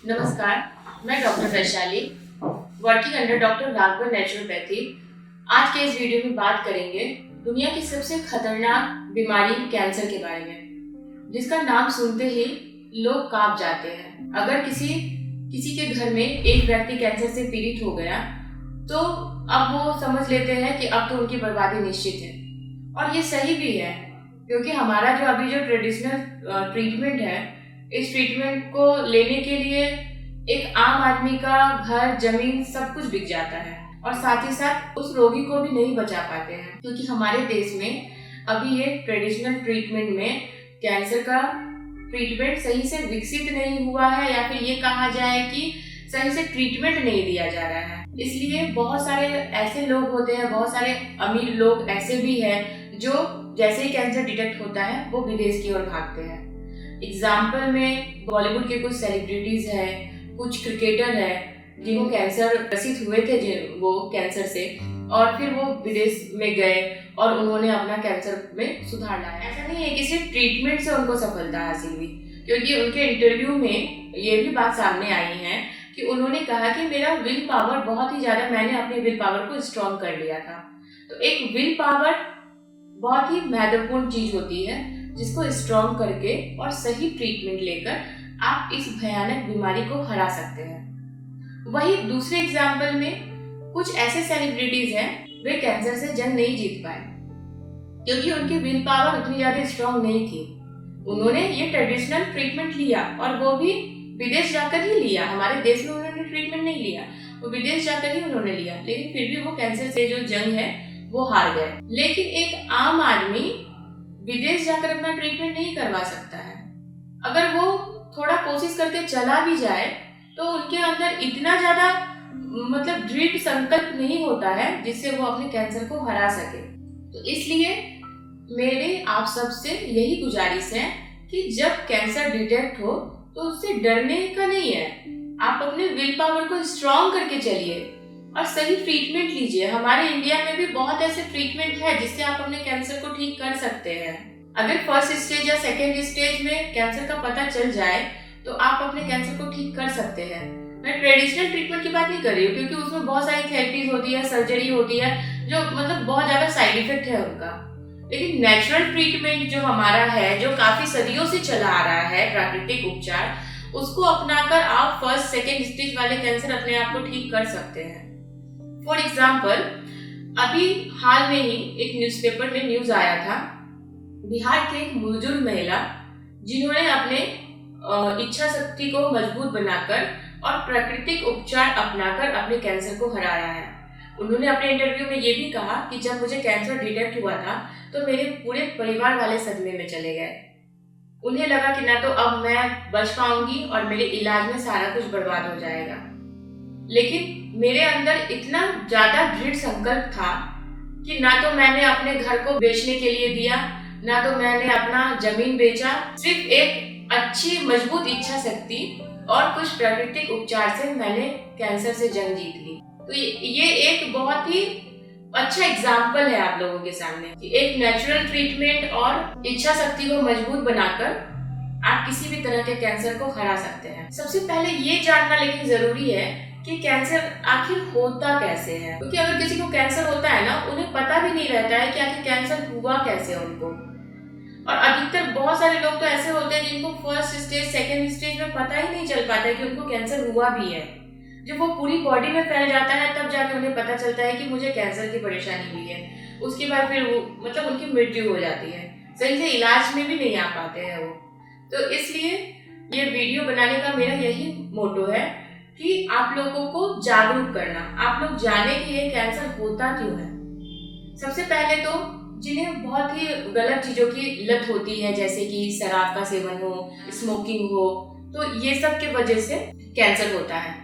नमस्कार, मैं doctor Vaishali, working under doctor Raghavan naturopathy. आज के इस वीडियो में बात करेंगे दुनिया की सबसे खतरनाक बीमारी कैंसर के बारे में, जिसका नाम सुनते ही लोग कांप जाते हैं। अगर किसी के घर में एक व्यक्ति कैंसर से पीड़ित हो गया तो अब वो समझ लेते हैं कि अब तो उनकी बर्बादी निश्चित है। और ये सही भी है, क्योंकि हमारा अभी जो ट्रेडिशनल ट्रीटमेंट है, इस ट्रीटमेंट को लेने के लिए एक आम आदमी का घर, जमीन सब कुछ बिक जाता है और साथ ही साथ उस रोगी को भी नहीं बचा पाते हैं, क्योंकि हमारे देश में अभी ये ट्रेडिशनल ट्रीटमेंट में कैंसर का ट्रीटमेंट सही से विकसित नहीं हुआ है, या फिर ये कहा जाए कि सही से ट्रीटमेंट नहीं दिया जा रहा है। इसलिए बहुत सारे ऐसे लोग होते हैं, बहुत सारे अमीर लोग ऐसे भी हैं जो जैसे ही कैंसर डिटेक्ट होता है वो विदेश की ओर भागते हैं। एग्जाम्पल में बॉलीवुड के कुछ सेलिब्रिटीज हैं, कुछ क्रिकेटर हैं जिनको कैंसर ग्रसित हुए थे वो कैंसर से, और फिर वो विदेश में गए और उन्होंने अपना कैंसर में सुधार लाया। ऐसा नहीं है कि सिर्फ ट्रीटमेंट से उनको सफलता हासिल हुई, क्योंकि उनके इंटरव्यू में ये भी बात सामने आई है कि उन्होंने कहा कि मेरा विल पावर बहुत ही ज्यादा, मैंने अपने विल पावर को स्ट्रॉन्ग कर लिया था। तो एक विल पावर बहुत ही महत्वपूर्ण चीज होती है, जिसको स्ट्रॉन्ग करके और सही ट्रीटमेंट लेकर आप इस भयानक बीमारी को हरा सकते हैं। वही दूसरे एग्जाम्पल में कुछ ऐसे सेलिब्रिटीज हैं, वे कैंसर से जंग नहीं जीत पाए क्योंकि उनकी विल पावर उतनी ज्यादा स्ट्रॉन्ग नहीं थी। उन्होंने ये ट्रेडिशनल ट्रीटमेंट लिया, और वो भी विदेश जाकर ही लिया। हमारे देश में उन्होंने ट्रीटमेंट नहीं लिया, वो विदेश जाकर ही उन्होंने लिया, लेकिन फिर भी वो कैंसर से जो जंग है वो हार गए। लेकिन एक आम आदमी विदेश जाकर अपना ट्रीटमेंट नहीं करवा सकता है। अगर वो थोड़ा कोशिश करके चला भी जाए तो उनके अंदर इतना ज्यादा दृढ़ संकल्प नहीं होता है जिससे वो अपने कैंसर को हरा सके। तो इसलिए मेरे आप सबसे यही गुजारिश है कि जब कैंसर डिटेक्ट हो तो उससे डरने का नहीं है, आप अपने विल पावर को स्ट्रॉन्ग करके चलिए और सही ट्रीटमेंट लीजिए। हमारे इंडिया में भी बहुत ऐसे ट्रीटमेंट है जिससे आप अपने कैंसर को ठीक कर सकते हैं। अगर फर्स्ट स्टेज या सेकेंड स्टेज में कैंसर का पता चल जाए तो आप अपने कैंसर को ठीक कर सकते हैं। मैं ट्रेडिशनल ट्रीटमेंट की बात नहीं कर रही हूँ, क्योंकि उसमें बहुत सारी थेरेपीज होती है, सर्जरी होती है, जो बहुत ज्यादा साइड इफेक्ट है उनका। लेकिन नेचुरल ट्रीटमेंट जो हमारा है, जो काफी सदियों से चला आ रहा है, प्राकृतिक उपचार, उसको अपनाकर आप फर्स्ट सेकेंड स्टेज वाले कैंसर अपने आप को ठीक कर सकते हैं। फॉर एग्जाम्पल, अभी हाल में ही एक न्यूज़पेपर में न्यूज आया था, बिहार की एक बुजुर्ग महिला जिन्होंने अपने इच्छा शक्ति को मजबूत बनाकर और प्राकृतिक उपचार अपनाकर अपने कैंसर को हराया है। उन्होंने अपने इंटरव्यू में ये भी कहा कि जब मुझे कैंसर डिटेक्ट हुआ था तो मेरे पूरे परिवार वाले सदमे में चले गए। उन्हें लगा कि ना तो अब मैं बच पाऊंगी और मेरे इलाज में सारा कुछ बर्बाद हो जाएगा। लेकिन मेरे अंदर इतना ज्यादा दृढ़ संकल्प था कि ना तो मैंने अपने घर को बेचने के लिए दिया, ना तो मैंने अपना जमीन बेचा। सिर्फ एक अच्छी मजबूत इच्छा शक्ति और कुछ प्राकृतिक उपचार से मैंने कैंसर से जंग जीत ली। तो ये एक बहुत ही अच्छा एग्जाम्पल है आप लोगों के सामने कि एक नेचुरल ट्रीटमेंट और इच्छा शक्ति को मजबूत बनाकर आप किसी भी तरह के कैंसर को हरा सकते हैं। सबसे पहले ये जानना लेकिन जरूरी है कि कैंसर आखिर होता कैसे है, क्योंकि अगर किसी को कैंसर होता है ना, उन्हें पता भी नहीं रहता है कि आखिर कैंसर हुआ कैसे उनको। और अधिकतर बहुत सारे लोग तो ऐसे होते हैं जिनको फर्स्ट स्टेज, सेकेंड स्टेज में पता ही नहीं चल पाता है कि उनको कैंसर हुआ भी है। जब वो पूरी बॉडी में फैल जाता है तब जाके उन्हें पता चलता है कि मुझे कैंसर की परेशानी हुई है। उसके बाद फिर वो उनकी मृत्यु हो जाती है, सही से इलाज में भी नहीं आ पाते हैं वो। तो इसलिए ये वीडियो बनाने का मेरा यही मोटो है कि आप लोगों को जागरूक करना, आप लोग जाने कि ये कैंसर होता क्यों है। सबसे पहले तो जिन्हें बहुत ही गलत चीजों की लत होती है, जैसे कि शराब का सेवन हो, स्मोकिंग हो, तो ये सब की वजह से कैंसर होता है।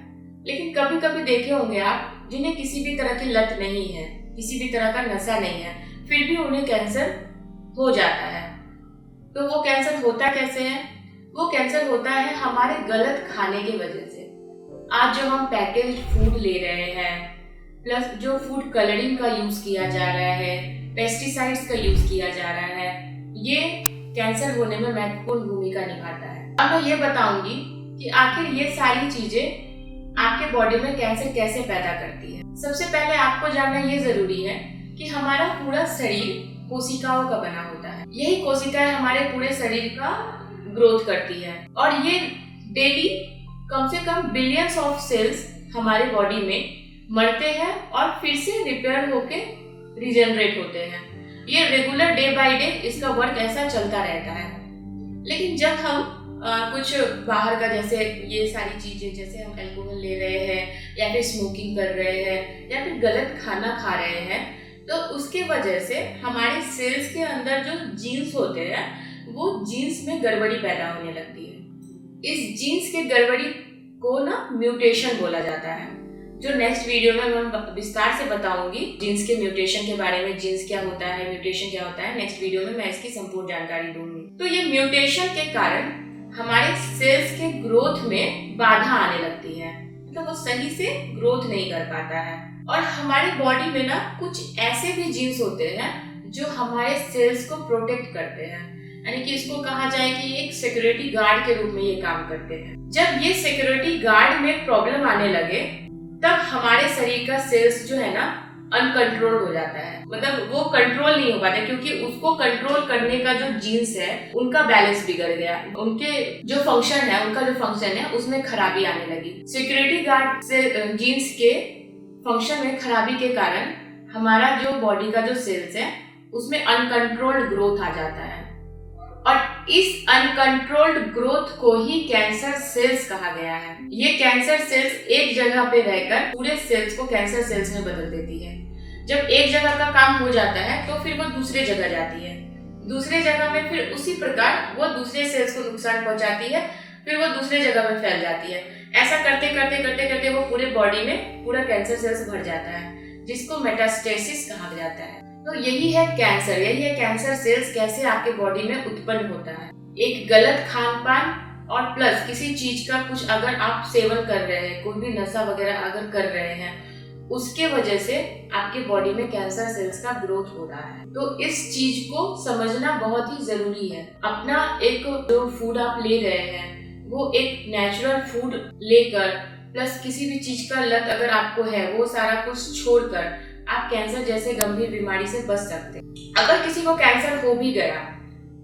लेकिन कभी कभी देखे होंगे आप जिन्हें किसी भी तरह की लत नहीं है, किसी भी तरह का नशा नहीं है, फिर भी उन्हें कैंसर हो जाता है। तो वो कैंसर होता कैसे है? वो कैंसर होता है हमारे गलत खाने की वजह से। आज जो हम पैकेज्ड फूड ले रहे हैं, प्लस जो फूड कलरिंग का यूज किया जा रहा है, पेस्टिसाइड्स का यूज किया जा रहा है, ये कैंसर होने में महत्वपूर्ण भूमिका निभाता है। अब मैं ये बताऊंगी कि आखिर ये सारी चीजें आपके बॉडी में कैंसर कैसे पैदा करती है। सबसे पहले आपको जानना ये जरूरी है कि हमारा पूरा शरीर कोशिकाओं का बना होता है। यही कोशिकाएं हमारे पूरे शरीर का ग्रोथ करती है और ये डेली कम से कम बिलियंस ऑफ सेल्स हमारे बॉडी में मरते हैं और फिर से रिपेयर होके रिजेनरेट होते हैं। ये रेगुलर डे बाय डे इसका वर्क ऐसा चलता रहता है। लेकिन जब हम कुछ बाहर का, जैसे ये सारी चीजें, जैसे हम अल्कोहल ले रहे हैं या फिर स्मोकिंग कर रहे हैं या फिर गलत खाना खा रहे हैं, तो उसके वजह से हमारे सेल्स के अंदर जो जीन्स होते हैं वो जीन्स में गड़बड़ी पैदा होने लगती है। इस जीन्स के गड़बड़ी को ना म्यूटेशन बोला जाता है, जो नेक्स्ट वीडियो में मैं विस्तार से बताऊंगी जीन्स के म्यूटेशन के बारे में। जीन्स क्या होता है, म्यूटेशन क्या होता है, नेक्स्ट वीडियो में मैं इसकी संपूर्ण जानकारी दूंगी। तो ये म्यूटेशन के कारण हमारे सेल्स के ग्रोथ में बाधा आने लगती है, मतलब वो सही से ग्रोथ नहीं कर पाता है। और हमारी बॉडी में ना कुछ ऐसे भी जीन्स होते हैं जो हमारे सेल्स को प्रोटेक्ट करते हैं, यानी कि इसको कहा जाए कि एक सिक्योरिटी गार्ड के रूप में ये काम करते हैं। जब ये सिक्योरिटी गार्ड में प्रॉब्लम आने लगे तब हमारे शरीर का सेल्स जो है ना अनकंट्रोल्ड हो जाता है, मतलब वो कंट्रोल नहीं हो पाता, क्योंकि उसको कंट्रोल करने का जो जीन्स है उनका बैलेंस बिगड़ गया, उनके जो फंक्शन है उसमें खराबी आने लगी। सिक्योरिटी गार्ड से जीन्स के फंक्शन में खराबी के कारण हमारा जो बॉडी का जो सेल्स है उसमें अनकंट्रोल्ड ग्रोथ आ जाता है और इस अनकंट्रोल्ड ग्रोथ को ही कैंसर सेल्स कहा गया है। ये कैंसर सेल्स एक जगह पे रहकर पूरे सेल्स को कैंसर सेल्स में बदल देती है। जब एक जगह का काम हो जाता है तो फिर वो दूसरे जगह जाती है, दूसरे जगह में फिर उसी प्रकार वो दूसरे सेल्स को नुकसान पहुंचाती है, फिर वो दूसरे जगह में फैल जाती है। ऐसा करते करते करते करते वो पूरे बॉडी में पूरा कैंसर सेल्स भर जाता है, जिसको मेटास्टेसिस कहा जाता है। तो यही है कैंसर, यही है कैंसर सेल्स कैसे आपके बॉडी में उत्पन्न होता है। एक गलत खान पान और प्लस किसी चीज का कुछ अगर आप सेवन कर रहे हैं, कोई भी नशा वगैरह अगर कर रहे हैं, उसके वजह से आपके बॉडी में कैंसर सेल्स का ग्रोथ हो रहा है। तो इस चीज को समझना बहुत ही जरूरी है। अपना एक जो फूड आप ले रहे हैं वो एक नेचुरल फूड लेकर प्लस किसी भी चीज का लत अगर आपको है वो सारा कुछ छोड़कर आप कैंसर जैसे गंभीर बीमारी से बच सकते हैं। अगर किसी को कैंसर हो भी गया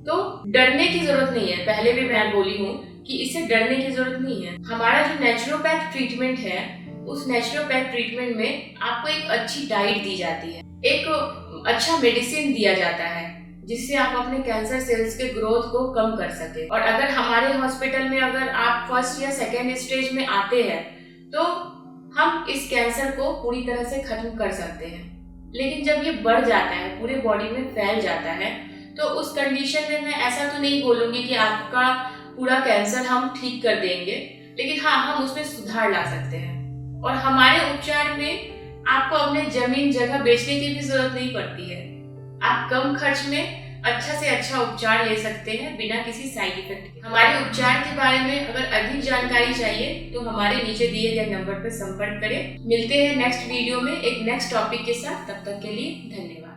तो डरने की जरूरत नहीं है। पहले भी मैं बोली हूँ कि इससे डरने की जरूरत नहीं है। हमारा जो नेचुरोपैथ ट्रीटमेंट है उस नेचुरोपैथ ट्रीटमेंट में आपको एक अच्छी डाइट दी जाती है, एक अच्छा मेडिसिन दिया जाता है जिससे आप अपने कैंसर सेल्स के ग्रोथ को कम कर सके। और अगर हमारे हॉस्पिटल में अगर आप फर्स्ट या सेकेंड स्टेज में आते हैं तो हम इस कैंसर को पूरी तरह से खत्म कर सकते हैं। लेकिन जब ये बढ़ जाता है, पूरे बॉडी में फैल जाता है, तो उस कंडीशन में मैं ऐसा तो नहीं बोलूंगी कि आपका पूरा कैंसर हम ठीक कर देंगे, लेकिन हाँ, हम उसमें सुधार ला सकते हैं। और हमारे उपचार में आपको अपने जमीन जगह बेचने की भी जरूरत नहीं पड़ती है। आप कम खर्च में अच्छा से अच्छा उपचार ले सकते हैं बिना किसी साइड इफेक्ट के। हमारे उपचार के बारे में अगर अधिक जानकारी चाहिए तो हमारे नीचे दिए गए नंबर पर संपर्क करें। मिलते हैं नेक्स्ट वीडियो में एक नेक्स्ट टॉपिक के साथ। तब तक के लिए धन्यवाद।